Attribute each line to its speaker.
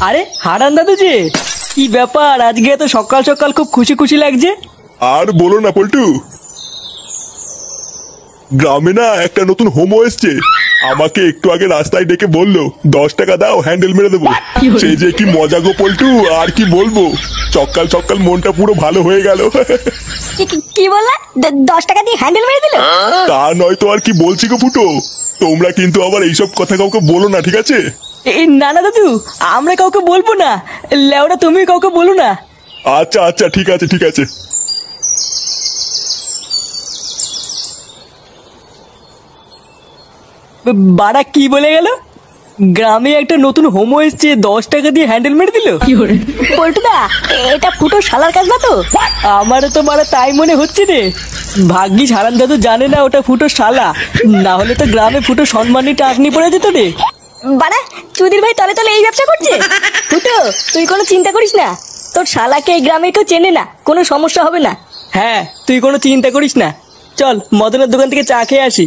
Speaker 1: আরে হারান দাদু যে, কি ব্যাপার আজকে এত সকাল সকাল খুব খুশি খুশি লাগছে?
Speaker 2: আর বলো না পল্টু, গ্রামে না একটা নতুন হোমো এসছে। আমাকে একটু আগে রাস্তায় ডেকে বললো 10 টাকা দাও হ্যান্ডেল মেরে দেবো। সেই যে কি মজা গো পল্টু, আর কি বলবো। সকাল সকাল মনটা পুরো ভালো হয়ে গেল।
Speaker 3: কি বললা? 10 টাকা দিয়ে হ্যান্ডেল মেরে দিল?
Speaker 2: তা নয় তো আর কি বলছি গো ফুটো। তোমরা কিন্তু আবার এইসব কথা কাউকে বলো না, ঠিক আছে?
Speaker 1: না না দাদু, আমরা কাউকে বলবো না। লেওরা তুমি কাউকে বলো না।
Speaker 2: আচ্ছা আচ্ছা, ঠিক আছে ঠিক আছে।
Speaker 1: বাড়া কি বলে গেল? গ্রামে একটা নতুন হোমো এসছে, 10 টাকা দিয়ে হ্যান্ডেল মেরে দিল।
Speaker 3: পল্টুদা, এটা ফুটো শালার কাজ না তো?
Speaker 1: আমারও তো মারা তাই মনে হচ্ছে রে। ভাগ্যিস হারান দাদু জানে না ওটা ফুটো শালা, না হলে তো গ্রামে ফুটো সম্মানী টাকনি পড়ে যেত রে।
Speaker 3: বাড়া, চুদির ভাই তলে তলে এই ব্যবসা করছে। ফুটো, তুই কোনো চিন্তা করিস না, তোর শালাকে এই গ্রামে কেউ চেনে না, কোনো সমস্যা হবে না।
Speaker 1: হ্যাঁ, তুই কোনো চিন্তা করিস না। চল মদনের দোকান থেকে চা খেয়ে আসি।